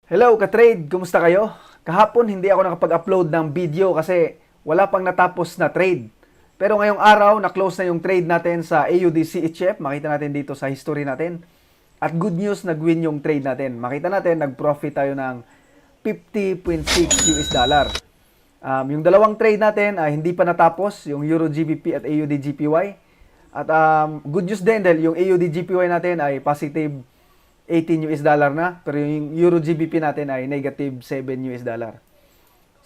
Hello, ka-trade! Kumusta kayo? Kahapon hindi ako nakapag-upload ng video kasi wala pang natapos na trade. Pero ngayong araw, na-close na yung trade natin sa AUD CHF. Makita natin dito sa history natin. At good news, nag-win yung trade natin. Makita natin, nag-profit tayo ng 50.6 US dollar. Yung dalawang trade natin ay hindi pa natapos, yung Euro GBP at AUD GPY. At good news din dahil yung AUD GPY natin ay positive 18 US dollar na, pero yung Euro GBP natin ay negative 7 US dollar.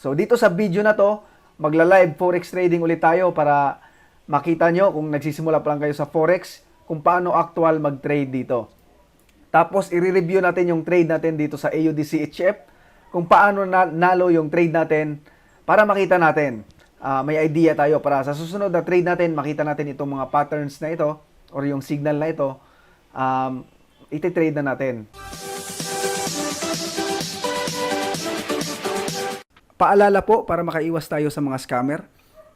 So dito sa video na to, magla-live forex trading ulit tayo para makita nyo kung nagsisimula pa lang kayo sa forex, kung paano actual mag-trade dito. Tapos i-review natin yung trade natin dito sa AUD CHF, kung paano nalo yung trade natin para makita natin. May idea tayo para sa susunod na trade natin, makita natin itong mga patterns na ito or yung signal na ito. Iti-trade na natin. Paalala po para makaiwas tayo sa mga scammer.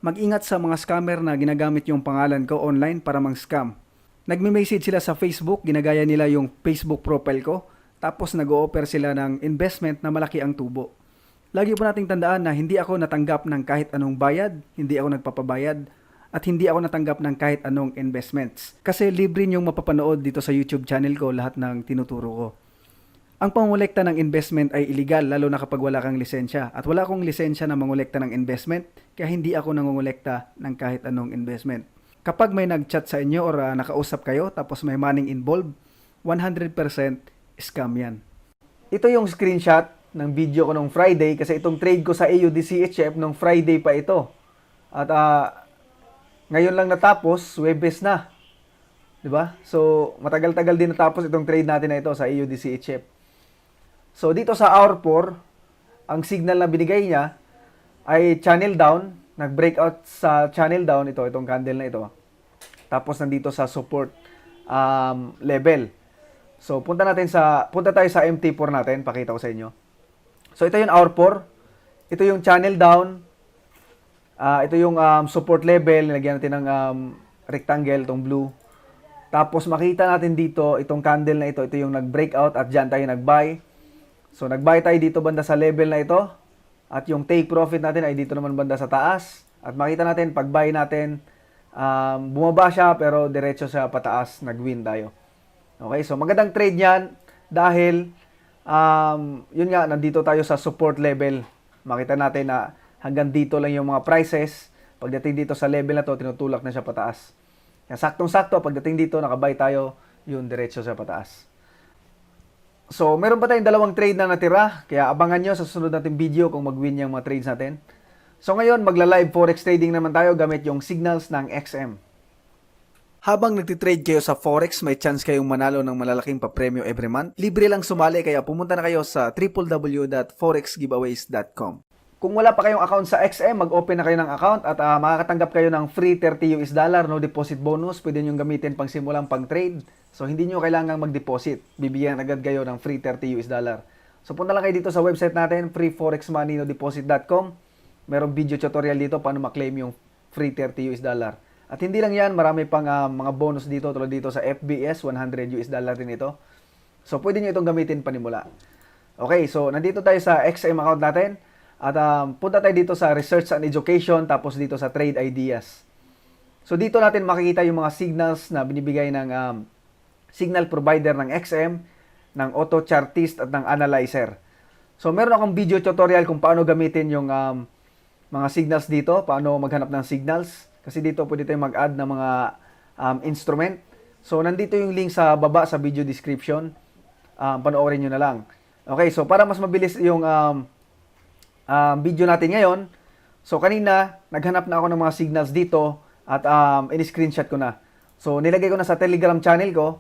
Mag-ingat sa mga scammer na ginagamit yung pangalan ko online para mang-scam. Nagme-message sila sa Facebook, ginagaya nila yung Facebook profile ko, tapos nag-o-offer sila ng investment na malaki ang tubo. Lagi po nating tandaan na hindi ako natanggap ng kahit anong bayad, hindi ako nagpapabayad, at hindi ako natanggap ng kahit anong investments. Kasi libre niyong mapapanood dito sa YouTube channel ko lahat ng tinuturo ko. Ang pangolekta ng investment ay illegal lalo na kapag wala kang lisensya. At wala akong lisensya na mangolekta ng investment kaya hindi ako nangongolekta ng kahit anong investment. Kapag may nag-chat sa inyo or nakausap kayo tapos may money involved, 100% scam yan. Ito yung screenshot ng video ko nung Friday kasi itong trade ko sa AUD CHF nung Friday pa ito. At ngayon lang natapos, Webes na. 'Di ba? So, matagal-tagal din natapos itong trade natin na ito sa AUD CHF. So, dito sa hour 4, ang signal na binigay niya ay channel down, nag-breakout sa channel down itong candle na ito. Tapos nandito sa support level. So, punta tayo sa MT4 natin, pakita ko sa inyo. So, ito yung hour 4. Ito yung channel down. Ito yung support level, nilagyan natin ng rectangle, itong blue. Tapos makita natin dito, itong candle na ito yung nag-breakout at dyan tayo nag-buy. So nag-buy tayo dito banda sa level na ito. At yung take profit natin ay dito naman banda sa taas. At makita natin, pag-buy natin, bumaba siya pero diretso siya pataas, nag-win tayo. Okay, so magandang trade yan dahil, yun nga, nandito tayo sa support level. Makita natin na hanggang dito lang yung mga prices. Pagdating dito sa level na to, tinutulak na siya pataas. Kaya saktong-sakto, pagdating dito, nakabay tayo, yun, diretso siya pataas. So, meron pa tayong dalawang trade na natira. Kaya abangan nyo sa susunod nating video kung mag-win yung mga trades natin. So, ngayon, magla-live forex trading naman tayo gamit yung signals ng XM. Habang nagtitrade kayo sa Forex, may chance kayong manalo ng malalaking papremyo every month. Libre lang sumali, kaya pumunta na kayo sa www.forexgiveaways.com. Kung wala pa kayong account sa XM, mag-open na kayo ng account at makakatanggap kayo ng free 30 US dollar, no deposit bonus. Pwede nyo gamitin pang simulang pang trade. So, hindi nyo kailangang mag-deposit. Bibigyan agad kayo ng free 30 US dollar. So, punta lang kayo dito sa website natin, freeforexmoneynodeposit.com. Merong video tutorial dito paano ma-claim yung free 30 US dollar. At hindi lang yan, marami pang mga bonus dito, tulad dito sa FBS, 100 US dollar din ito. So, pwede nyo itong gamitin panimula. Okay, so, nandito tayo sa XM account natin. At punta tayo dito sa Research and Education, tapos dito sa Trade Ideas. So, dito natin makikita yung mga signals na binibigay ng signal provider ng XM, ng auto chartist at ng analyzer. So, meron akong video tutorial kung paano gamitin yung mga signals dito, paano maghanap ng signals. Kasi dito pwede tayong mag-add ng mga instrument. So, nandito yung link sa baba sa video description. Panoorin nyo na lang. Okay, so para mas mabilis yung video natin ngayon, so kanina, naghanap na ako ng mga signals dito at in-screenshot ko na. So, nilagay ko na sa Telegram channel ko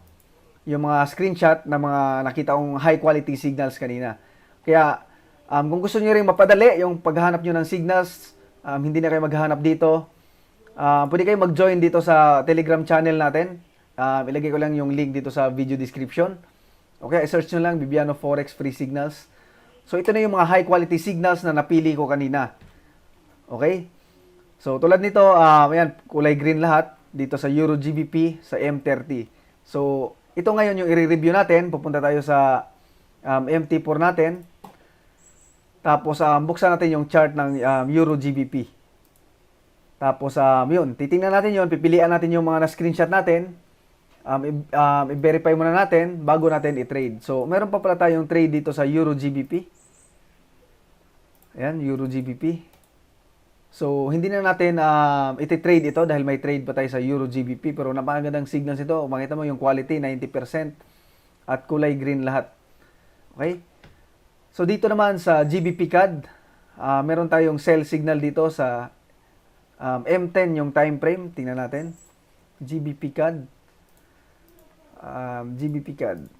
yung mga screenshot na mga nakita kong high quality signals kanina. Kaya, kung gusto niyo rin mapadali yung paghahanap niyo ng signals, hindi na kayo maghahanap dito, pwede kayo mag-join dito sa Telegram channel natin. Ilagay ko lang yung link dito sa video description. Okay, search nyo lang, Bibiano Forex Free Signals. So, ito na yung mga high quality signals na napili ko kanina. Okay? So, tulad nito, ayan, kulay green lahat. Dito sa Euro GBP, sa M30. So, ito ngayon yung i-review natin. Pupunta tayo sa MT4 natin. Tapos buksan natin yung chart ng Euro GBP. Tapos yun, titingnan natin yun, pipilian natin yung mga na-screenshot natin. I-verify muna natin bago natin i-trade. So, meron pa pala tayong trade dito sa Euro GBP. Ayan, Euro GBP. So, hindi na natin iti-trade ito dahil may trade pa tayo sa Euro GBP. Pero napakagandang signals ito. Makita mo yung quality, 90%. At kulay green lahat. Okay? So, dito naman sa GBP CAD, meron tayong sell signal dito sa M10 yung time frame. Tingnan natin. GBP CAD. GBP CAD.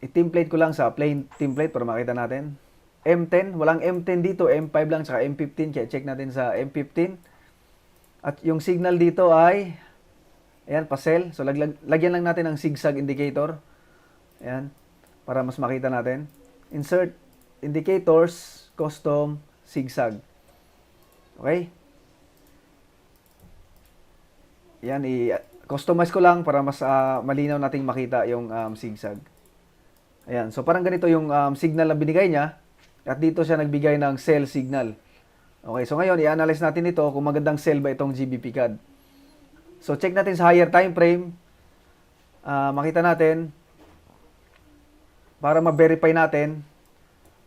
I-template ko lang sa plain template para makita natin. M10, walang M10 dito, M5 lang, saka M15. Kaya check natin sa M15. At yung signal dito ay, ayan, pa-sell. So, lagyan lang natin ng zigzag indicator. Ayan, para mas makita natin. Insert indicators, custom, zigzag. Okay? Yan, i-customize ko lang para mas malinaw nating makita yung zigzag. Ayan, so parang ganito yung signal na binigay niya. At dito siya nagbigay ng sell signal. Okay, so ngayon, i-analyze natin ito kung magandang sell ba itong GBP CAD. So, check natin sa higher time frame. Makita natin, para ma-verify natin,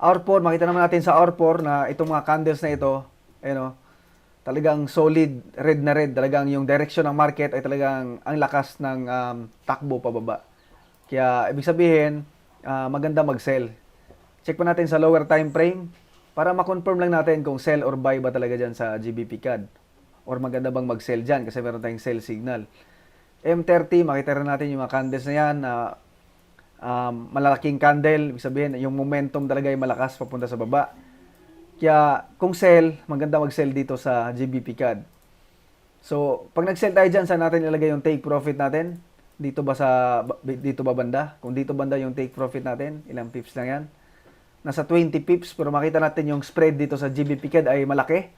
R4, makita naman natin sa R4 na itong mga candles na ito, talagang solid, red na red. Talagang yung direction ng market ay talagang ang lakas ng takbo pababa. Kaya, ibig sabihin, maganda mag-sell. Check pa natin sa lower time frame para ma-confirm lang natin kung sell or buy ba talaga dyan sa GBP CAD. Or maganda bang mag-sell dyan kasi meron tayong sell signal. M30, makita rin natin yung mga candles na yan na malalaking candle, ibig sabihin, yung momentum talaga ay malakas papunta sa baba. Kaya, kung sell, maganda mag-sell dito sa GBP CAD. So, pag nag-sell tayo dyan, saan natin ilagay yung take profit natin? Dito ba banda? Kung dito banda yung take profit natin, ilang pips lang yan? Nasa 20 pips, pero makita natin yung spread dito sa GBP CAD ay malaki.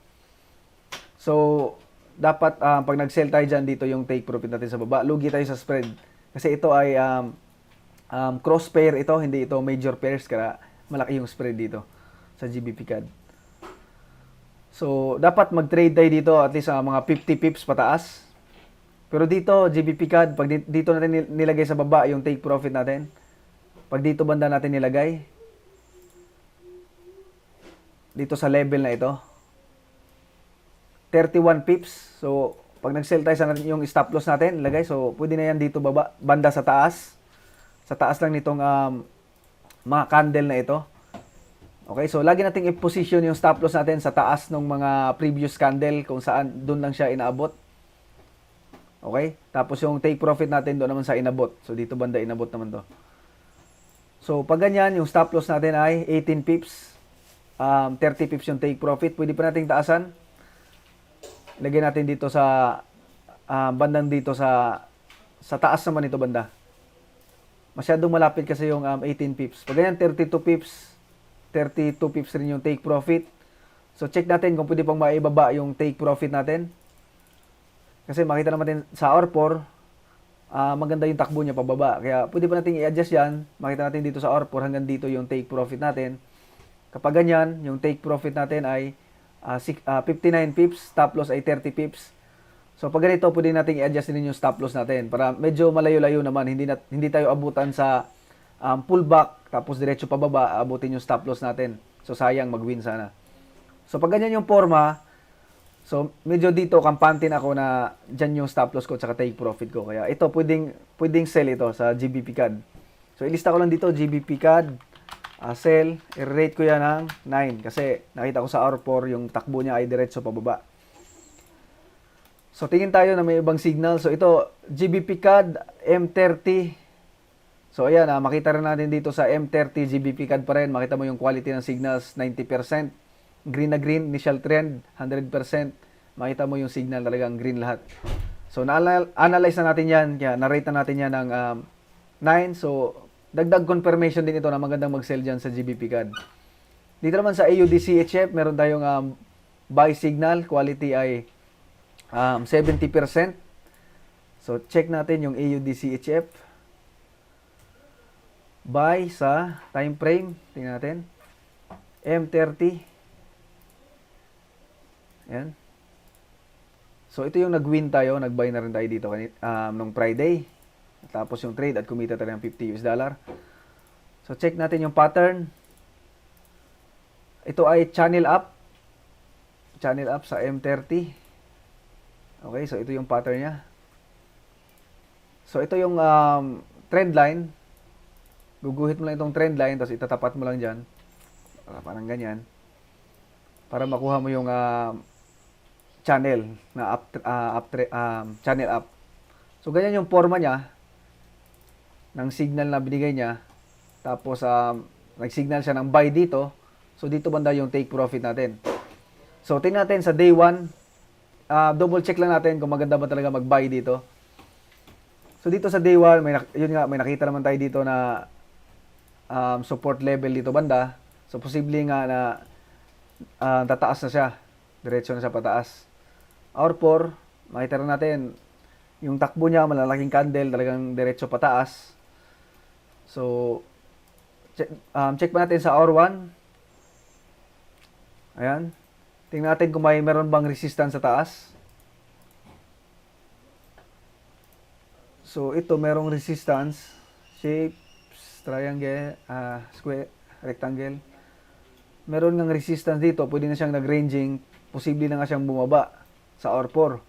So, dapat pag nag-sell tayo dyan, dito yung take profit natin sa baba. Lugi tayo sa spread. Kasi ito ay cross pair ito, hindi ito major pairs, kaya malaki yung spread dito sa GBP CAD. So, dapat mag-trade tayo dito at least mga 50 pips pataas. Pero dito, GBP CAD, pag dito natin nilagay sa baba yung take profit natin, pag dito banda natin nilagay, dito sa level na ito, 31 pips. So, pag nag-sell tayo sa yung stop loss natin, ilagay. So, pwede na yan dito banda sa taas. Sa taas lang nitong mga candle na ito. Okay, so lagi nating i-position yung stop loss natin sa taas ng mga previous candle kung saan doon lang siya inaabot. Okay? Tapos yung take profit natin doon naman sa inabot. So dito banda inabot naman to. So pag ganyan, yung stop loss natin ay 18 pips. 30 pips yung take profit. Pwede pa nating taasan. Lagyan natin dito sa bandang dito sa taas naman ito banda. Masyadong malapit kasi yung 18 pips. Pag ganyan, 32 pips. 32 pips rin yung take profit. So, check natin kung pwede pang maibaba yung take profit natin. Kasi makita naman natin sa R4, maganda yung takbo niya pababa. Kaya pwede pa natin i-adjust yan. Makita natin dito sa R4 hanggang dito yung take profit natin. Kapag ganyan, yung take profit natin ay 59 pips. Stop loss ay 30 pips. So, pag ganito, pwede natin i-adjust din yung stop loss natin para medyo malayo-layo naman. Hindi tayo abutan sa pullback, tapos diretso pababa, abutin yung stop loss natin. So, sayang mag-win sana. So, pag ganyan yung forma, so, medyo dito, kampantin ako na dyan yung stop loss ko tsaka take profit ko. Kaya ito, pwedeng sell ito sa GBP CAD. So, ilista ko lang dito, GBP CAD, sell, i-rate ko yan ng 9. Kasi nakita ko sa R4, yung takbo niya ay diretso pababa. So, tingin tayo na may ibang signal. So, ito, GBP CAD, M30. So, ayan, makita rin natin dito sa M30, GBP CAD pa rin. Makita mo yung quality ng signals, 90%. Green na green, initial trend, 100%. Makita mo yung signal, talagang green lahat. So, na-analyze na natin yan. Kaya, na-rate na natin yan ng 9. So, dagdag confirmation din ito na magandang mag-sell dyan sa GBP CAD. Dito naman sa AUD-CHF, meron tayong buy signal. Quality ay 70%. So, check natin yung AUD-CHF. Buy sa time frame. Tingnan natin. M30. Ayan. So, ito yung nag-win tayo. Nag-buy na rin tayo dito nung Friday. Tapos yung trade at kumita tayo ng $50. So, check natin yung pattern. Ito ay channel up. Channel up sa M30. Okay, so ito yung pattern niya. So, ito yung trend line. Guguhit mo lang itong trend line, tapos itatapat mo lang dyan. Parang ganyan. Para makuha mo yung channel na channel up. So, ganyan yung forma niya ng signal na binigay niya. Tapos, nag-signal siya ng buy dito. So, dito banda yung take profit natin. So, tingnan natin sa day 1. Double check lang natin kung maganda ba talaga mag-buy dito. So, dito sa day 1, may nakita naman tayo dito na support level dito banda. So, posible nga na tataas na siya. Diretso na siya pataas. Hour 4, makita rin natin yung takbo niya, malalaking candle, talagang diretso pataas. So, check pa natin sa hour 1. Ayan. Tingnan natin kung meron bang resistance sa taas. So, ito merong resistance. Shapes, triangle, square, rectangle. Meron ngang resistance dito. Pwede na siyang nag-ranging. Posible na nga siyang bumaba sa hour 4.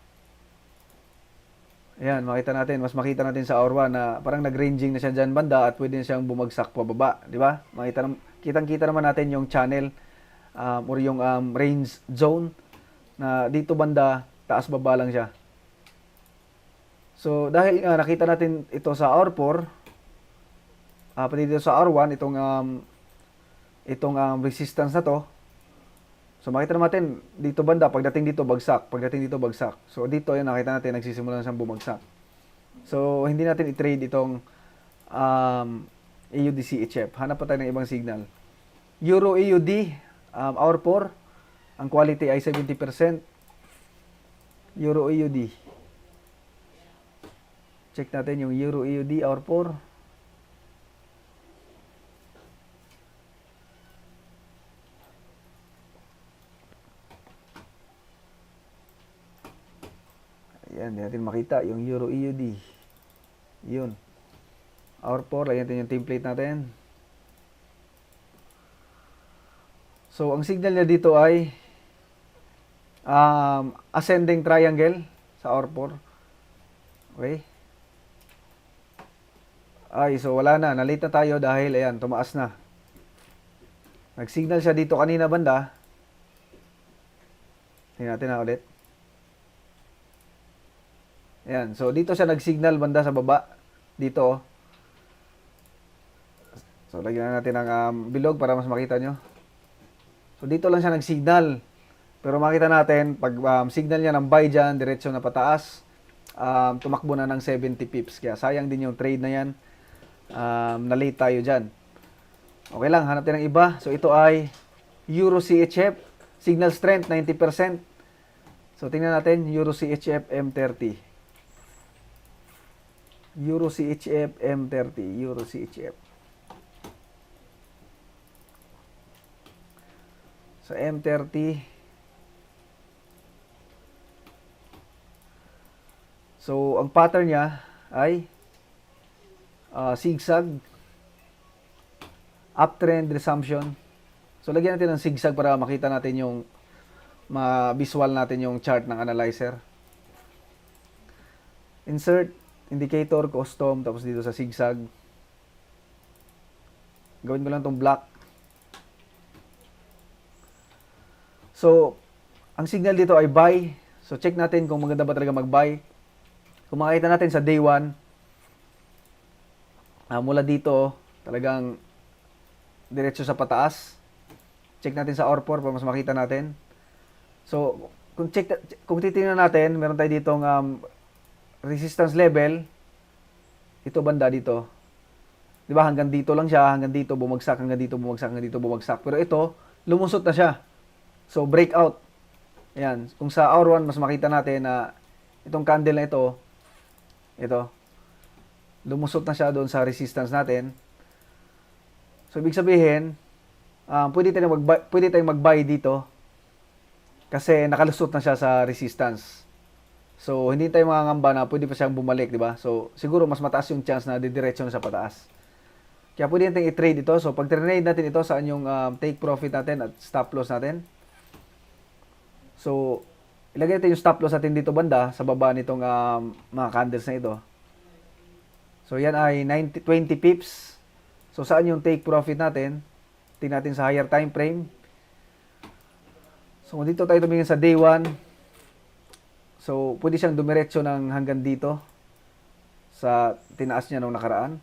Ayan, mas makita natin sa hour 1 na parang nag-ranging na siya dyan banda at pwede na siyang bumagsak pababa. Di ba? Kitang-kita naman natin yung channel or yung range zone na dito banda, taas baba lang siya. So, dahil nakita natin ito sa hour 4, pati dito sa hour 1, itong resistance na to. So, makita natin dito banda, pagdating dito bagsak, pagdating dito bagsak. So, dito yan nakita natin nagsisimula na siyang bumagsak. So, hindi natin i-trade itong AUD CHF. Hanap pa tayo ng ibang signal. Euro AUD, hour 4, ang quality ay 70%. Euro AUD. Check natin yung Euro AUD hour 4. Ayan, hindi natin makita yung Euro AUD. Yun. Hour 4, lagyan natin yung template natin. So, ang signal niya dito ay ascending triangle sa hour 4. Okay? Ay, so wala na. Nalate na tayo dahil, ayan, tumaas na. Nag-signal siya dito kanina banda. Tingnan natin na ulit. Ayan, so dito siya nag-signal banda sa baba. Dito, oh. So, lagyan na natin ang bilog para mas makita nyo. So, dito lang siya nag-signal. Pero makita natin, pag signal niya ng buy dyan, diretso na pataas, tumakbo na ng 70 pips. Kaya sayang din yung trade na yan. Na-late tayo dyan. Okay lang, hanap tayo ng iba. So, ito ay Euro CHF. Signal strength, 90%. So, tingnan natin, Euro CHF M30. Euro CHF M30. Euro CHF. So, M30. So, ang pattern niya ay zigzag, uptrend, resumption. So, lagyan natin ng zigzag para makita natin yung ma-visual natin yung chart ng analyzer. Insert, indicator, custom, tapos dito sa zigzag. Gawin ko lang itong black. So, ang signal dito ay buy. So, check natin kung maganda ba talaga mag-buy. Kung makita natin sa day 1, mula dito, talagang diretso sa pataas. Check natin sa hour 4 para mas makita natin. So, kung titingnan natin, meron tayo ditong resistance level. Ito banda dito. 'Di ba? Hanggang dito lang siya, hanggang dito bumagsak, hanggang dito bumagsak, hanggang dito bumagsak. Pero ito, lumusot na siya. So, breakout. Ayan. Kung sa hour 1, mas makita natin na itong candle na ito, lumusot na siya doon sa resistance natin. So, ibig sabihin, pwede tayong mag-buy dito kasi nakalusot na siya sa resistance. So, hindi tayo mangangamba na pwede pa siyang bumalik, di ba? So, siguro mas mataas yung chance na didiretso na sa pataas. Kaya pwede natin i-trade ito. So, pag trade natin ito, saan yung take profit natin at stop loss natin? So, ilagay natin yung stop loss natin dito banda sa baba nitong mga candles na ito. So, yan ay 20 pips. So, saan yung take profit natin? Tingnan natin sa higher time frame. So, dito tayo tumingin sa day 1. So, pwede siyang dumiretso ng hanggang dito sa tinaas niya nung nakaraan.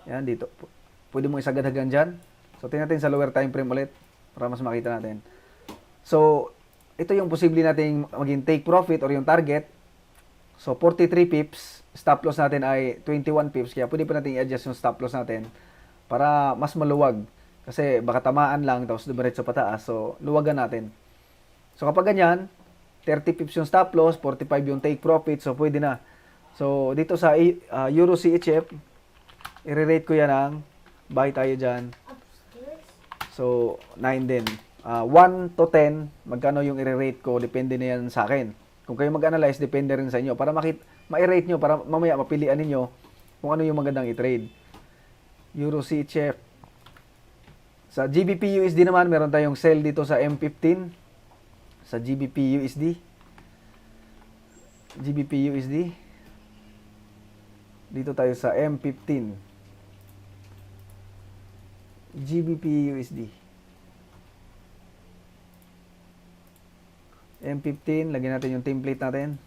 Yan, dito. Pwede mo isagad hanggang dyan. So, tingnan natin sa lower time frame ulit para mas makita natin. So, ito yung posible nating maging take profit or yung target. So, 43 pips. Stop loss natin ay 21 pips. Kaya pwede pa natin i-adjust yung stop loss natin para mas maluwag. Kasi baka tamaan lang tapos dumiretso pataas. So, luwagan natin. So, kapag ganyan, 30 pips yung stop loss, 45 yung take profit. So, pwede na. So, dito sa Euro CHF, i-rate ko yan ng buy tayo dyan. So, 9 din. 1 to 10, magkano yung i-rate ko, depende na yan sa akin. Kung kayo mag-analyze, depende rin sa inyo. Para ma-rate nyo, para mamaya mapilian ninyo kung ano yung magandang i-trade. Euro CHF. Sa GBP USD naman, meron tayong sell dito sa M15. Sa GBP USD. GBP USD. Dito tayo sa M15. GBP USD. M15, lagyan natin yung template natin.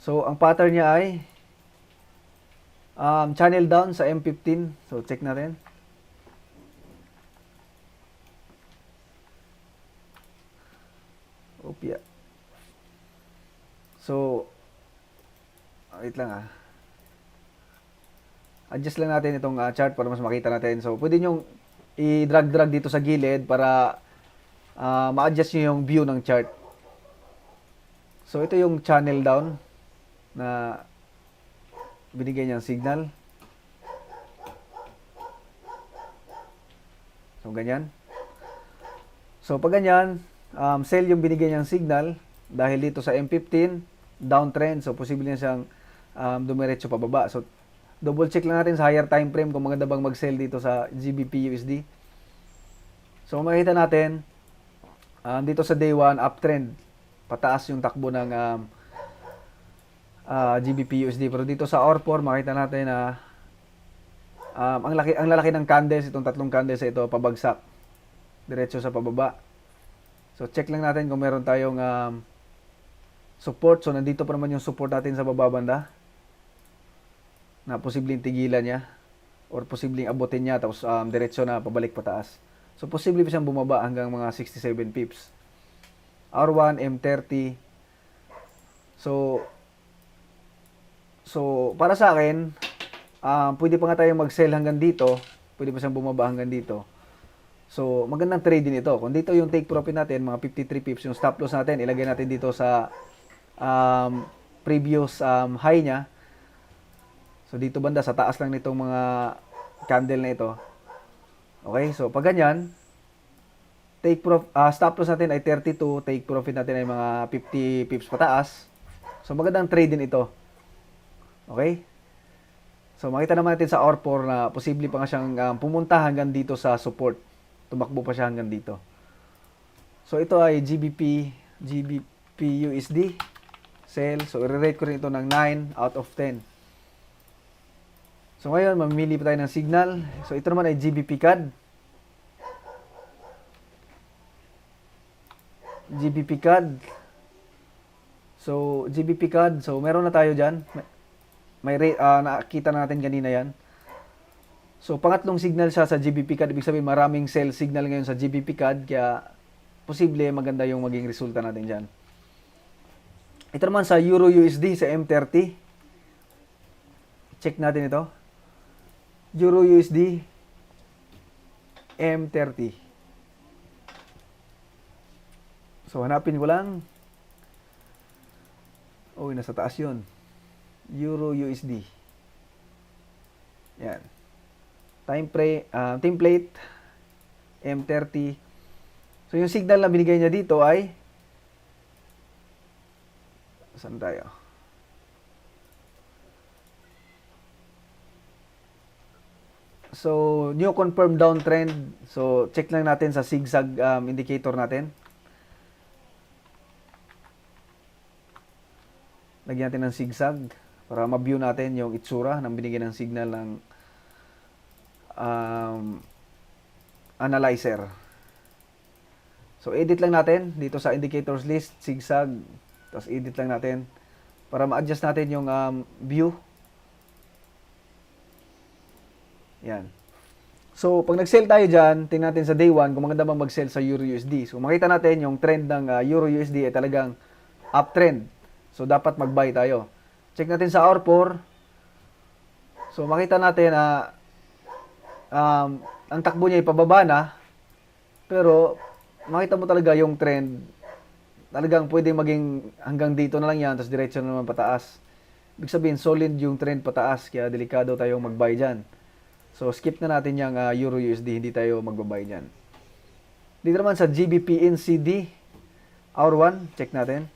So, ang pattern niya ay channel down sa M15. So, check natin. Opya. So, wait lang adjust lang natin itong chart para mas makita natin. So, pwede nyo i-drag dito sa gilid para ma-adjust nyo yung view ng chart. So, ito yung channel down na binigay niyang signal. So, ganyan. So, pag ganyan, sell yung binigay niyang signal dahil dito sa M15, downtrend. So, posible niya siyang dumiretso pababa. So, double check lang natin sa higher time frame kung maganda bang mag-sell dito sa GBP USD. So, makikita natin dito sa day 1, uptrend. Pataas yung takbo ng GBP USD. Pero dito sa R4, makita natin na ang lalaki ng candles, itong tatlong candles ito, pabagsak. Diretso sa pababa. So, check lang natin kung meron tayong support. So, nandito pa naman yung support natin sa baba banda na posibleng tigilan niya or posibleng abutin niya tapos diretso na pabalik pataas. So, posible pa siyang bumaba hanggang mga 67 pips. R1, M30. So, para sa akin, pwede pa nga tayong mag-sell hanggang dito. Pwede pa siyang bumaba hanggang dito. So, magandang trade din ito. Kung dito yung take profit natin, mga 53 pips, yung stop loss natin, ilagay natin dito sa previous high niya. So, dito banda, sa taas lang nitong mga candle na ito. Okay, so pag ganyan, stop loss natin ay 32, take profit natin ay mga 50 pips pataas. So, magandang trade din ito. Okay? So, makita naman natin sa R4 na posible pa nga siyang pumunta hanggang dito sa support. Tumakbo pa siya hanggang dito. So, ito ay GBP USD. Sell. So, i-rate ko rin ito ng 9 out of 10. So, ngayon, mamili pa tayo ng signal. So, ito naman ay GBP CAD. GBP CAD. So, GBP CAD. So, meron na tayo dyan. Nakita natin kanina yan. So, pangatlong signal siya sa GBP CAD. Ibig sabihin, maraming sell signal ngayon sa GBP CAD. Kaya, posible maganda yung maging resulta natin dyan. Ito naman sa Euro USD, sa M30. Check natin ito. Euro USD, M30. So, hanapin ko lang. Nasa taas yun. Euro USD. Yan. Template, M30. So, yung signal na binigay niya dito ay, saan tayo? So, new confirmed downtrend. So, check lang natin sa zigzag indicator natin. Lagyan natin ng zigzag para ma-view natin yung itsura ng binigyan ng signal ng analyzer. So, edit lang natin dito sa indicators list, zigzag. Tapos, edit lang natin para ma-adjust natin yung view. Yan. So, pag nag-sell tayo dyan, tingnan natin sa day 1 kung maganda bang mag-sell sa EURUSD. So, makita natin yung trend ng EURUSD ay talagang uptrend. So, dapat mag-buy tayo. Check natin sa hour 4. So, makita natin na ang takbo niya ay pababa na. Pero, makita mo talaga yung trend. Talagang pwedeng maging hanggang dito na lang yan, tapos diretso na naman pataas. Ibig sabihin, solid yung trend pataas, kaya delikado tayong mag-buy dyan. So, skip na natin yung EURUSD, hindi tayo magbabay dyan. Dito naman sa GBP NCD, hour 1, check natin.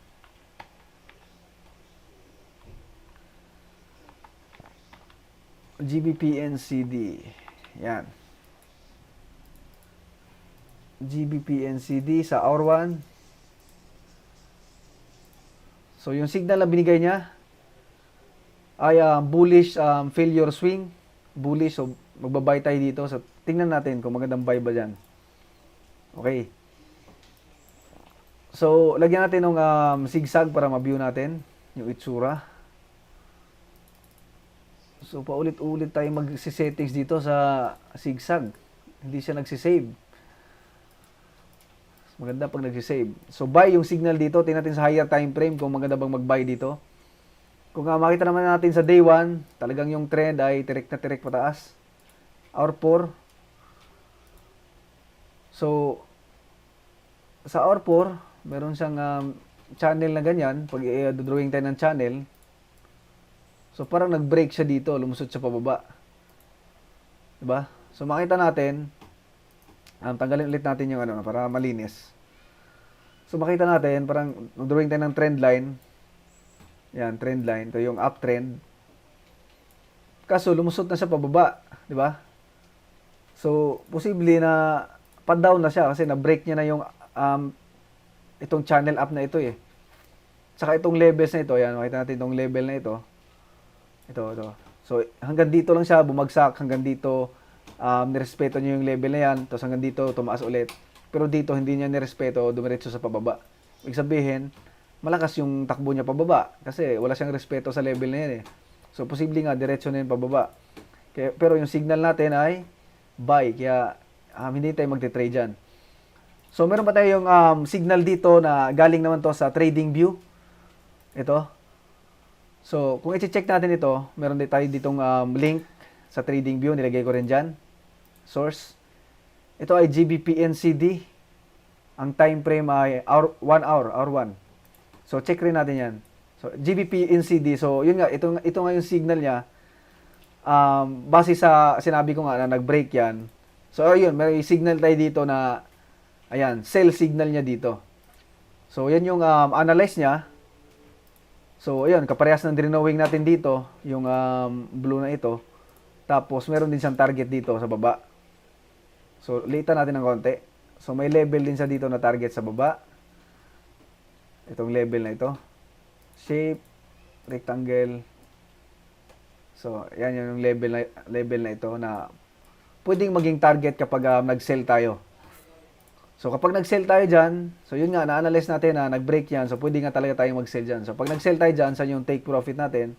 GBP NCD, yan. GBP NCD sa hour 1. So, yung signal na binigay niya ay bullish failure swing. Bullish, so magbabay tayo dito. So, tingnan natin kung magandang buy ba dyan. Okay. So, lagyan natin ng zigzag para ma-view natin yung itsura. So, paulit-ulit tayo mag-settings dito sa zigzag. Hindi siya nagsisave. Maganda pag nagsisave. So, buy yung signal dito. Tingnan natin sa higher time frame kung maganda bang mag-buy dito. Kung makita naman natin sa day 1, talagang yung trend ay tirek na tirek pataas. Hour 4. So, sa hour 4, meron siyang channel na ganyan. Pag i-drawing tayo ng channel, so parang nag-break siya dito, lumusot siya pababa. Diba? So, makita natin, tanggalin ulit natin yung para malinis. So, makita natin, parang nag-drawing tayo ng trend line. Yan, trend line. Ito yung uptrend. Kaso, lumusot na siya pababa. Di ba? So, posible na pa-down na siya kasi na-break niya na yung itong channel up na ito eh. Tsaka itong levels na ito. Yan, makita natin itong level na ito. Ito. So, hanggang dito lang siya bumagsak. Hanggang dito, nirespeto niya yung level na yan. Tapos hanggang dito, tumaas ulit. Pero dito, hindi niya nirespeto. Dumiretso sa pababa. Ibig sabihin, malakas yung takbo niya pababa kasi wala siyang respeto sa level na yan eh. So, posible nga, diretso na yun pababa. Pero yung signal natin ay buy. Kaya, hindi tayo magte-trade dyan. So, meron pa tayong signal dito na galing naman to sa trading view. Ito. So, kung i-check natin ito, meron din tayo ditong link sa trading view. Nilagay ko rin dyan. Source. Ito ay GBP NCD. Ang time frame ay 1 hour, hour 1. So, check rin natin yan. So, GBP NCD. So, yun nga, ito nga yung signal niya. Base sa sinabi ko nga na nag-break yan. So, ayun, may signal tayo dito na, ayan, sell signal niya dito. So, yan yung analyze niya. So, ayun, kaparehas ng drenowing natin dito, yung blue na ito. Tapos, meron din siyang target dito sa baba. So, liitan natin ng konti. So, may level din siya dito na target sa baba. Itong level na ito. Shape, rectangle. So, yan yung level na ito na pwedeng maging target kapag nag-sell tayo. So, kapag nag-sell tayo dyan, so yun nga, na-analyze natin na nag-break yan. So, pwede nga talaga tayong mag-sell dyan. So, pag nag-sell tayo dyan, saan yung take profit natin?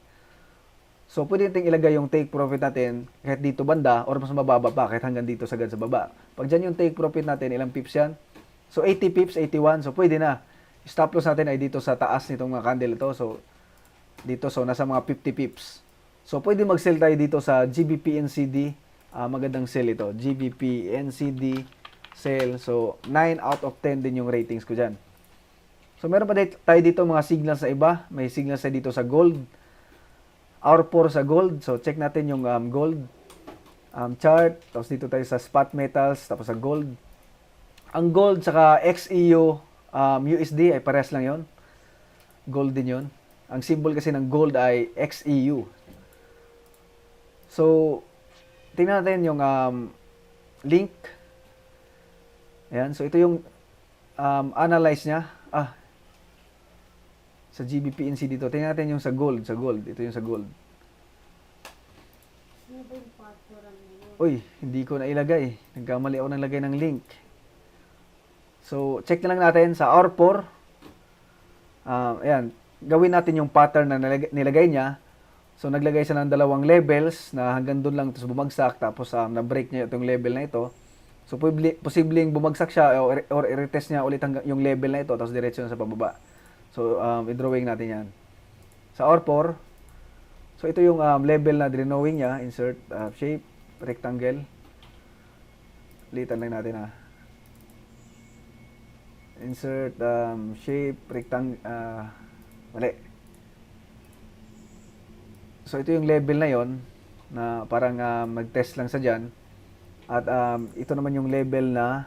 So, pwede natin ilagay yung take profit natin kahit dito banda or mas mababa pa, kahit hanggang dito sagad sa baba. Pag dyan yung take profit natin, ilang pips yan? So, 80 pips, 81. So, pwede na. Stop loss natin ay dito sa taas nitong mga candle ito. So, dito, so nasa mga 50 pips. So, pwede mag-sell tayo dito sa GBP NCD. Magandang sell ito. GBP NCD sell. So, 9 out of 10 din yung ratings ko dyan. So, meron pa tayo dito mga signals sa iba. May signals sa dito sa gold. Hour 4 sa gold. So, check natin yung gold. chart. Tapos dito tayo sa spot metals, tapos sa gold. Ang gold saka XEU USD ay parehas lang yon. Gold din yon. Ang symbol kasi ng gold ay XEU. So, tingnan natin yung link. Ayan. So, ito yung analyze niya. Sa GBPNC dito. Tingnan natin yung sa gold. Sa gold. Ito yung sa gold. Uy, hindi ko na ilagay. Nagkamali ako ng lagay ng link. So, check na lang natin sa R4. Ayan. Gawin natin yung pattern na nilagay niya. So, naglagay siya ng dalawang levels na hanggang doon lang tapos bumagsak. Tapos, na-break niya itong level na ito. So, posibleng bumagsak siya or i-retest niya ulit yung level na ito tapos diretso na sa pababa. So, i-drawing natin yan. Sa R4, so ito yung level na drawing niya. Insert shape, rectangle. Litan lang natin Insert shape, rectangle. Mali. So, ito yung level na yon na parang mag-test lang sa dyan. At ito naman yung level na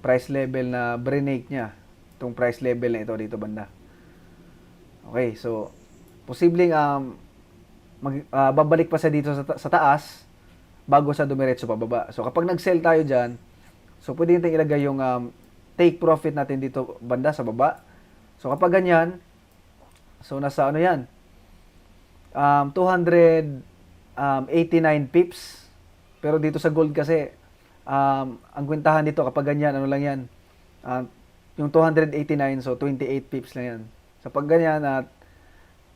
price level na break niya. Itong price level na ito dito banda. Okay, so posibleng babalik pa siya dito sa taas bago sa dumiretso pababa. So kapag nag-sell tayo diyan, so pwede natin ilagay yung take profit natin dito banda sa baba. So kapag ganyan, so nasa ano yan? 289 pips. Pero dito sa gold kasi ang kwentahan dito kapag ganyan, ano lang yan? Yung 289, so 28 pips lang yan. So pag ganyan,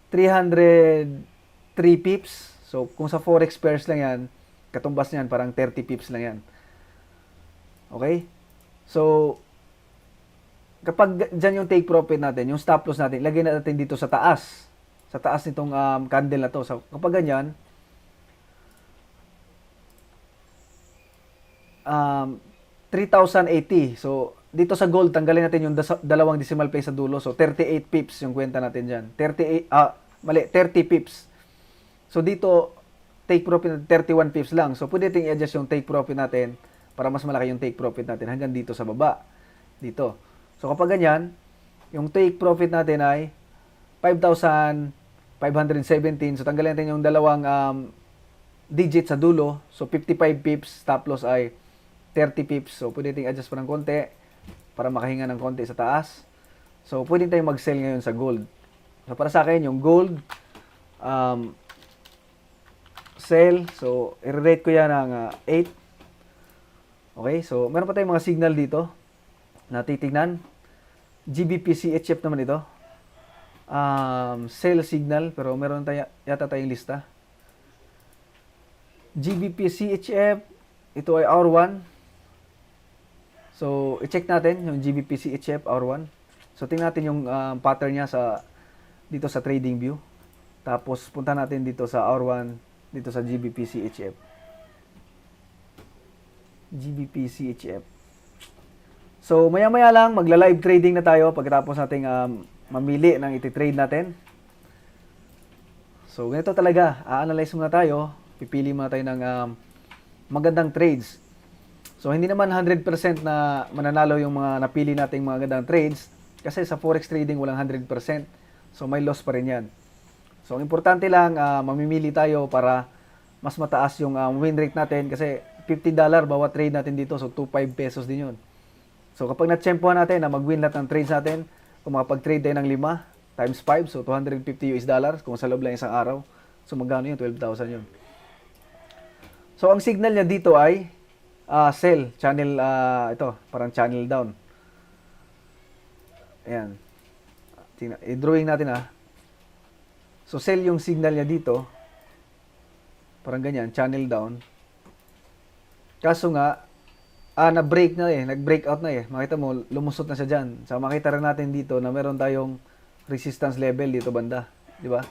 303 pips. So kung sa forex pairs lang yan, katumbas niyan parang 30 pips lang yan. Okay? So kapag dyan yung take profit natin, yung stop loss natin, ilagay natin dito sa taas. Sa taas nitong candle na to. So kapag ganyan, 3,080. So, dito sa gold, tanggalin natin yung dalawang decimal place sa dulo. So, 38 pips yung kwenta natin dyan. 30 pips. So, dito, take profit natin, 31 pips lang. So, pwede natin i-adjust yung take profit natin para mas malaki yung take profit natin hanggang dito sa baba. Dito. So, kapag ganyan, yung take profit natin ay 5,517. So, tanggalin natin yung dalawang digit sa dulo. So, 55 pips. Stop loss ay 30 pips. So, pwede natin adjust pa ng konti para makahinga ng konti sa taas. So, pwede tayong mag-sell ngayon sa gold. So, para sa akin, yung gold, sell. So, i-rate ko yan ng 8. Okay, so, meron pa tayong mga signal dito na titignan. GBP CHF naman ito. Sell signal, pero meron yata tayong lista. GBP CHF, ito ay R1. So, i-check natin yung GBP CHF R1. So, tingnan natin yung pattern niya dito sa trading view. Tapos, punta natin dito sa R1, dito sa GBP CHF. GBP CHF. So, maya-maya lang, magla-live trading na tayo pagkatapos nating mamili ng iti-trade natin. So, ganito talaga. A-analyze muna tayo. Pipili muna tayo ng magandang trades. So, hindi naman 100% na mananalo yung mga napili nating mga magandang trades. Kasi sa forex trading, walang 100%. So, may loss pa rin yan. So, ang importante lang, mamimili tayo para mas mataas yung win rate natin. Kasi $50 bawat trade natin dito. So, 25 pesos din yun. So, kapag na-tsempohan natin na mag-win lahat ng trades natin, kung makapag-trade tayo ng 5 times 5, so $250 kung sa loob lang isang araw. So, magkano yun? 12,000 yun. So, ang signal niya dito ay sell. Channel, ito, parang channel down. Ayan. I-drawing natin So, sell yung signal niya dito. Parang ganyan, channel down. Kaso nga, na-break na nag-break out na Makita mo, lumusot na siya dyan. So, makita rin natin dito na meron tayong resistance level dito banda. Di ba?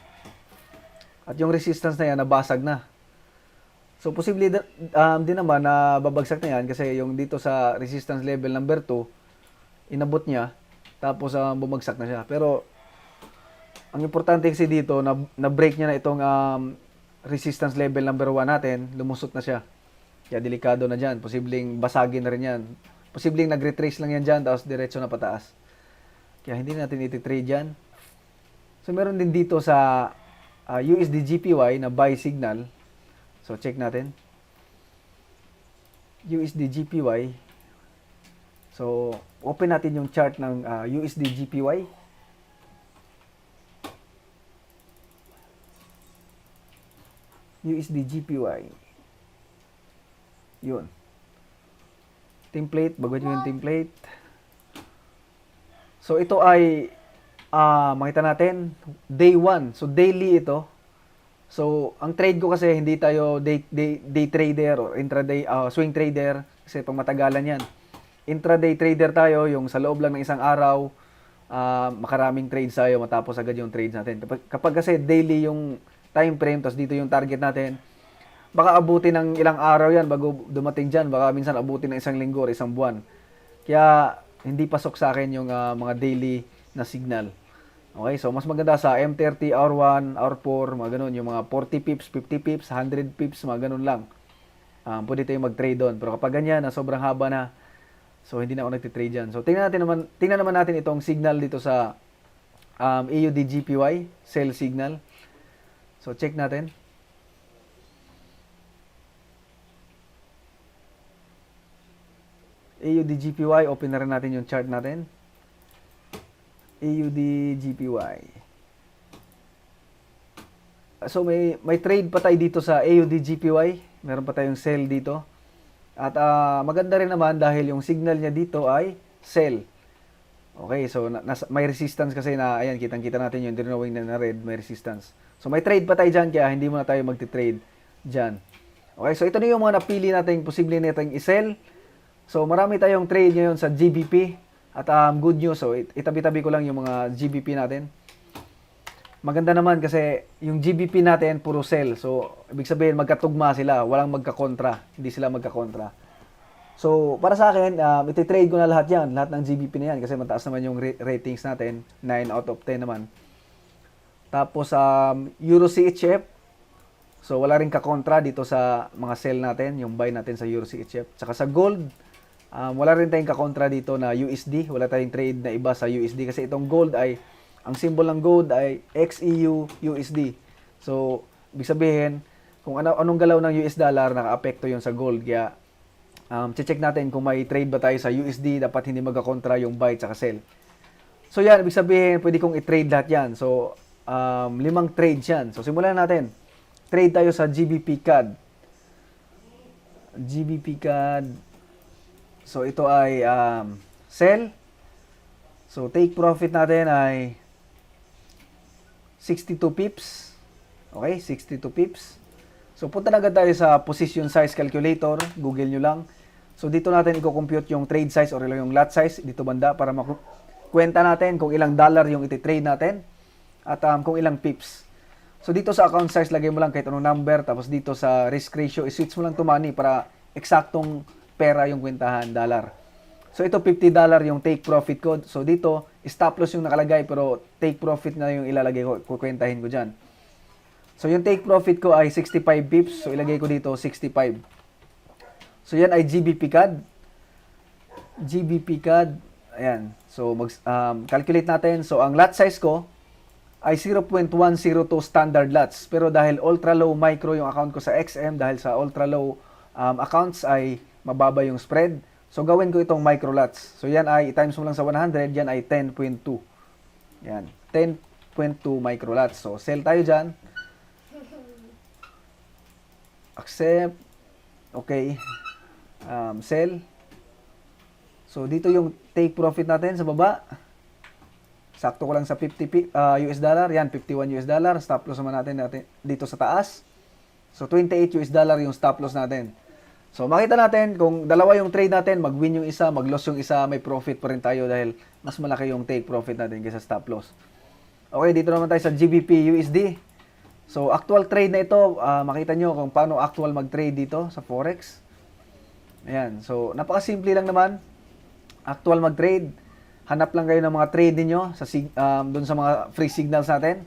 At yung resistance na yan, nabasag na. So, posible din naman na babagsak na yan kasi yung dito sa resistance level number 2, inabot niya, tapos bumagsak na siya. Pero, ang importante kasi dito, na-break niya na itong resistance level number 1 natin, lumusot na siya. Kaya delikado na dyan. Posibleng basagin na rin yan. Posibleng nag-retrace lang yan dyan, tapos diretso na pataas. Kaya hindi natin iti-trade dyan. So, meron din dito sa USD GPY na buy signal. So, check natin. USD GPY. So, open natin yung chart ng USD GPY. USD GPY. Yun. Template, baguhin nyo yung template. So, ito ay, makita natin, day 1. So, daily ito. So, ang trade ko kasi, hindi tayo day trader or intraday, swing trader. Kasi pang matagalan yan. Intraday trader tayo, yung sa loob lang ng isang araw, makaraming trades tayo, matapos agad yung trades natin. Kapag kasi daily yung time frame, tapos dito yung target natin, baka abutin ng ilang araw yan bago dumating dyan. Baka minsan abutin ng isang linggo or isang buwan. Kaya, hindi pasok sa akin yung mga daily na signal. Okay, so mas maganda sa M30, hour 1, hour 4, mga ganun. Yung mga 40 pips, 50 pips, 100 pips, mga ganun lang. Pwede tayo mag-trade doon. Pero kapag ganyan, na sobrang haba na, so hindi na ako nagtitrade dyan. So tingnan naman natin itong signal dito sa AUD GPY, sell signal. So check natin. AUD GPY, open na rin natin yung chart natin. AUD GPY. So may trade pa tayo dito sa AUD GPY. Meron pa tayong sell dito. At maganda rin naman dahil yung signal niya dito ay sell. Okay, so may resistance kasi na, ayan, kitang-kita natin yung drawing na red, may resistance. So may trade pa tayo dyan, kaya hindi muna tayo magti-trade dyan. Okay, so ito na yung mga napili natin, posible natin i-sell. So marami tayong trade ngayon sa GBP. At good news, so itabi-tabi ko lang yung mga GBP natin. Maganda naman kasi yung GBP natin puro sell. So ibig sabihin magkatugma sila, walang magkakontra, hindi sila magkakontra. So para sa akin, iti-trade ko na lahat yan, lahat ng GBP na yan kasi mataas naman yung ratings natin, 9 out of 10 naman. Tapos Euro CHF, so wala rin kakontra dito sa mga sell natin, yung buy natin sa Euro CHF. Tsaka sa gold, wala rin tayong kakontra dito na USD. Wala tayong trade na iba sa USD. Kasi itong gold ay, ang symbol ng gold ay XEU USD. So, ibig sabihin, kung anong galaw ng US dollar, naka-apekto yun sa gold. Kaya, check natin kung may trade ba tayo sa USD. Dapat hindi magkakontra yung buy at sell. So, yan. Ibig sabihin, pwede kong i-trade lahat yan. So, 5 trades yan. So, simulan natin. Trade tayo sa GBP CAD. GBP CAD. So, ito ay sell. So, take profit natin ay 62 pips. Okay, 62 pips. So, punta na agad tayo sa position size calculator. Google nyo lang. So, dito natin i-compute yung trade size or yung lot size dito banda para makwenta natin kung ilang dollar yung iti-trade natin at kung ilang pips. So, dito sa account size, lagay mo lang kahit anong number. Tapos dito sa risk ratio, i-switch mo lang to money para eksaktong pera yung kwentahan, dollar. So, ito $50 yung take profit ko. So, dito, stop loss yung nakalagay pero take profit na yung ilalagay ko, kukwentahin ko dyan. So, yung take profit ko ay 65 pips. So, ilagay ko dito 65. So, yan ay GBP CAD. GBP CAD. Ayan. So, calculate natin. So, ang lot size ko ay 0.102 standard lots. Pero dahil ultra low micro yung account ko sa XM, dahil sa ultra low accounts ay mababa yung spread. So, gawin ko itong micro lots. So, yan ay, times mo lang sa 100, yan ay 10.2. Yan, 10.2 micro lots. So, sell tayo dyan. Accept. Okay. Sell. So, dito yung take profit natin sa baba. Sakto ko lang sa 50 US dollar. Yan, 51 US dollar. Stop loss naman natin dito sa taas. So, 28 US dollar yung stop loss natin. So, makita natin kung dalawa yung trade natin, mag-win yung isa, mag-loss yung isa, may profit pa rin tayo dahil mas malaki yung take profit natin kaysa stop loss. Okay, dito naman tayo sa GBP USD. So, actual trade na ito, makita nyo kung paano actual mag-trade dito sa Forex. Ayan, so napakasimple lang naman. Actual mag-trade. Hanap lang kayo ng mga trade niyo sa doon sa mga free signals natin.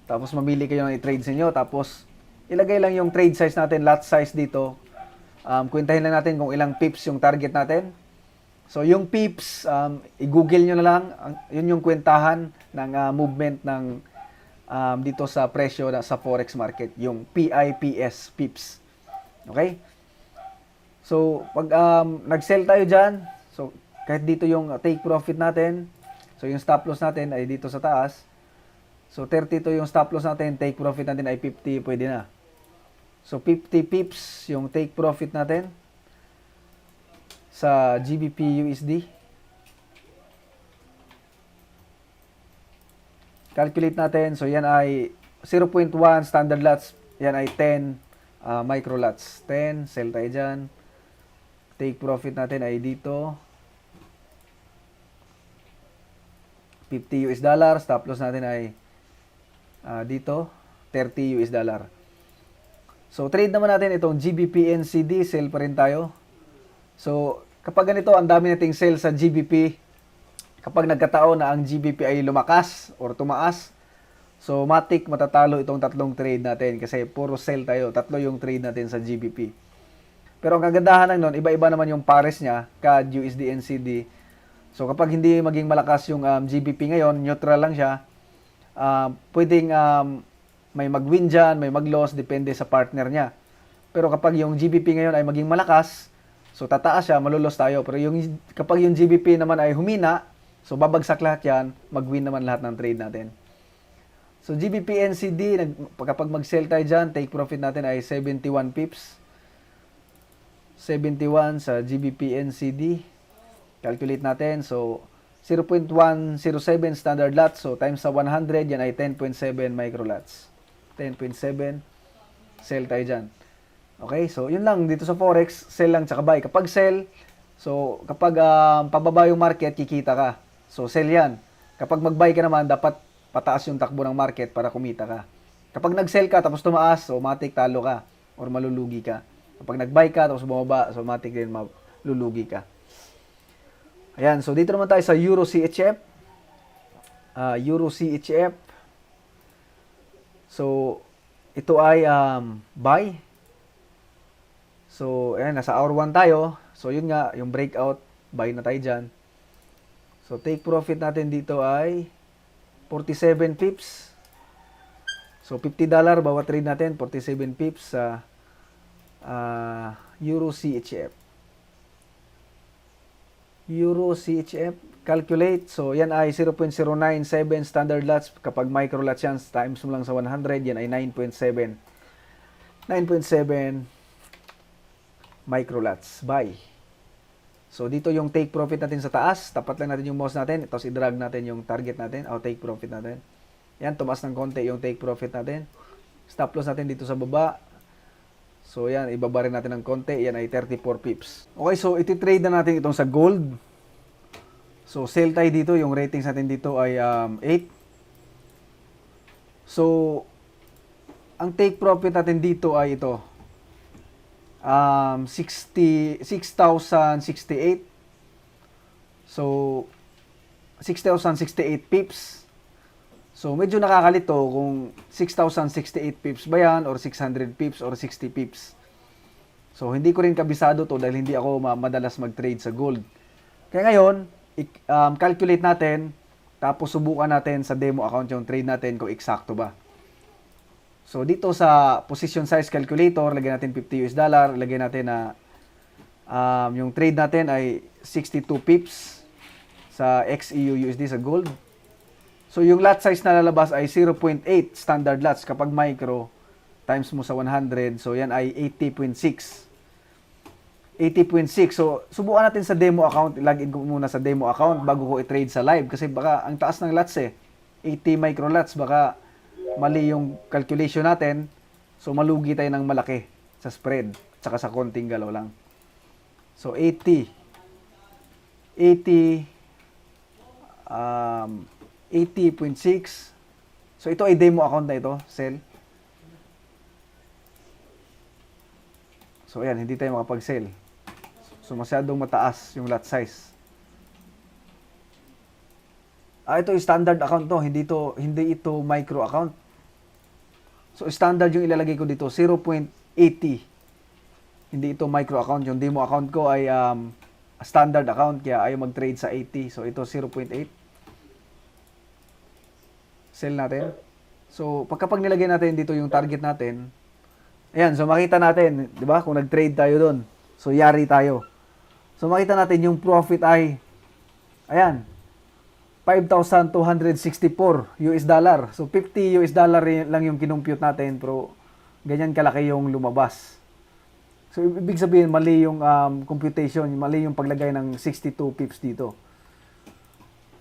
Tapos mamili kayo ng i-trade sa inyo. Tapos ilagay lang yung trade size natin, lot size dito. Kwentahin lang natin kung ilang pips yung target natin. So, yung pips, i-google nyo na lang. Yun yung kwentahan ng movement ng dito sa presyo sa forex market. Yung PIPS, pips. Okay? So, pag nag-sell tayo dyan, so, kahit dito yung take profit natin, so, yung stop loss natin ay dito sa taas. So, 32 yung stop loss natin, take profit natin ay 50, pwede na. So, 50 pips yung take profit natin sa GBP USD. Calculate natin. So, yan ay 0.1 standard lots. Yan ay 10 micro lots. 10, sell tayo dyan. Take profit natin ay dito. 50 US dollar. Stop loss natin ay dito. 30 US dollar. So, trade naman natin itong GBP NCD. Sell pa rin tayo. So, kapag ganito, ang dami nating sell sa GBP. Kapag nagkataon na ang GBP ay lumakas or tumaas, so, matik matatalo itong tatlong trade natin kasi puro sell tayo. Tatlo yung trade natin sa GBP. Pero ang kagandahan lang nun, iba-iba naman yung pares niya, CAD, USD, NCD. So, kapag hindi maging malakas yung GBP ngayon, neutral lang siya, pwedeng may mag-win dyan, may mag-loss, depende sa partner niya. Pero kapag yung GBP ngayon ay maging malakas, so tataas siya, malulos tayo. Pero kapag yung GBP naman ay humina, so babagsak lahat yan, mag-win naman lahat ng trade natin. So GBP NCD, kapag mag-sell tayo dyan, take profit natin ay 71 pips. 71 sa GBP NCD. Calculate natin. So 0.107 standard lots. So times sa 100, yan ay 10.7 micro lots. 10.7. Sell tayo dyan. Okay, so yun lang dito sa Forex, sell lang tsaka buy. Kapag sell, so kapag pababa yung market, kikita ka. So sell yan. Kapag mag-buy ka naman, dapat pataas yung takbo ng market para kumita ka. Kapag nag-sell ka tapos tumaas, so automatic talo ka or malulugi ka. Kapag nag-buy ka tapos bumaba, so automatic din malulugi ka. Ayan, so dito naman tayo sa Euro CHF. Euro CHF. So ito ay buy. So, ayan, nasa hour 1 tayo. So, yun nga, yung breakout, buy na tayo dyan. So, take profit natin dito ay 47 pips. So, $50 bawat trade natin, 47 pips sa Euro CHF. Euro CHF, calculate. So, yan ay 0.097 standard lots. Kapag micro lots yan, times mo lang sa 100, yan ay 9.7. 9.7 micro lots. Buy. So, dito yung take profit natin sa taas. Tapat lang natin yung mouse natin. Tapos, i-drag natin yung target natin. O, take profit natin. Yan, tumaas ng konti yung take profit natin. Stop loss natin dito sa baba. So, yan, ibaba rin natin ng konti. Yan ay 34 pips. Okay, so, iti-trade na natin itong sa gold. So, sell tayo dito. Yung ratings natin dito ay 8. So, ang take profit natin dito ay ito. 6,068. So, 6,068 pips. So, medyo nakakalito kung 6,068 pips ba yan, or 600 pips, or 60 pips. So, hindi ko rin kabisado to dahil hindi ako madalas mag-trade sa gold. Kaya ngayon, calculate natin, tapos subukan natin sa demo account yung trade natin kung eksakto ba. So, dito sa position size calculator, lagyan natin $50, lagyan natin na yung trade natin ay 62 pips sa XEU USD sa gold. So, yung lot size na lalabas ay 0.8 standard lots. Kapag micro, times mo sa 100, so yan ay 80.6. 80.6. So, subukan natin sa demo account. Login ko muna sa demo account bago ko i-trade sa live. Kasi baka ang taas ng lots 80 micro lots, baka mali yung calculation natin, so malugi tayo ng malaki sa spread, tsaka sa konting galaw lang. So 80, 80.6. So ito ay demo account na ito, sell. So ayan, hindi tayo makapag-sell. So masyadong mataas yung lot size. Ito yung standard account to, hindi ito micro account. So, standard yung ilalagay ko dito, 0.80. Hindi ito micro account. Yung demo account ko ay standard account, kaya ayaw mag-trade sa 80. So, ito 0.8. Sell natin. So, pagkapag nilagay natin dito yung target natin, ayan, so makita natin, di ba, kung nag-trade tayo doon. So, yari tayo. So, makita natin yung profit ay, ayan, 5,264 US dollar. So, 50 US dollar lang yung kinumpute natin, pero ganyan kalaki yung lumabas. So, ibig sabihin, mali yung computation, mali yung paglagay ng 62 pips dito.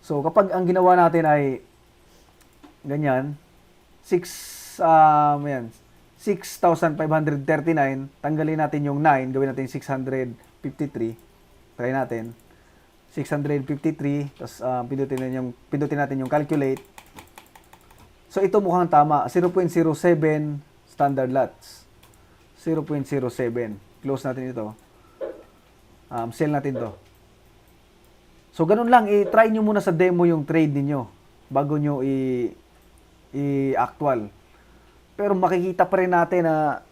So, kapag ang ginawa natin ay ganyan, 6,539, tanggalin natin yung 9, gawin natin 653. Try natin. 653, tapos pindutin natin yung calculate. So, ito mukhang tama. 0.07 standard lots. 0.07. Close natin ito. Sell natin to. So, ganun lang. I-try nyo muna sa demo yung trade niyo bago nyo i-actual. Pero makikita pa rin natin na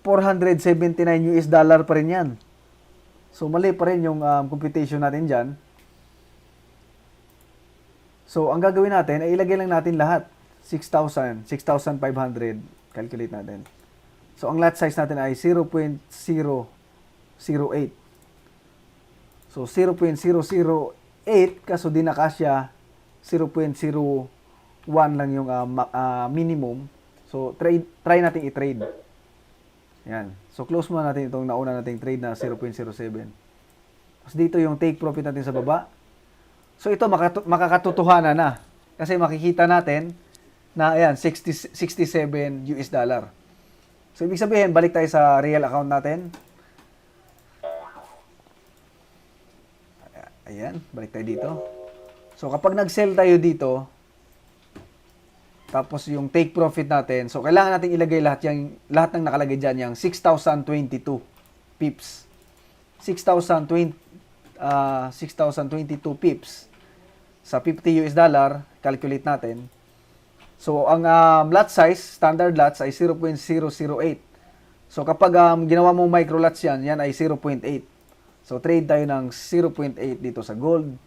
479 US dollar pa rin yan. So, mali pa rin yung computation natin dyan. So, ang gagawin natin ay ilagay lang natin lahat. 6,000, 6,500. Calculate natin. So, ang lot size natin ay 0.008. So, 0.008 kaso di na kasya 0.01 lang yung minimum. So, try natin i-trade. Yan. So, close muna natin itong nauna nating trade na 0.07. Tapos dito yung take profit natin sa baba. So, ito makakatotohanan na. Kasi makikita natin na, ayan, 67 US dollar. So, ibig sabihin, balik tayo sa real account natin. Ayan, balik tayo dito. So, kapag nag-sell tayo dito, tapos yung take profit natin, so kailangan natin ilagay lahat ng nakalagay dyan, yung 6,022 pips. 6,022 pips sa 50 US dollar, calculate natin. So, ang lot size, standard lots ay 0.008. So, kapag ginawa mong micro lots yan ay 0.8. So, trade tayo ng 0.8 dito sa gold.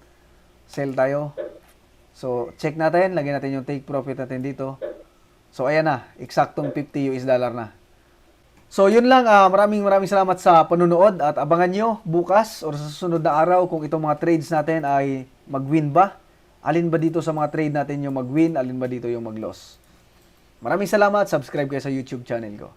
Sell tayo. So, check natin. Lagyan natin yung take profit natin dito. So, ayan na. Eksaktong 50 US dollar na. So, yun lang. Maraming salamat sa panunood. At abangan nyo bukas or sa susunod na araw kung itong mga trades natin ay mag-win ba. Alin ba dito sa mga trade natin yung mag-win? Alin ba dito yung mag-loss? Maraming salamat. Subscribe kayo sa YouTube channel ko.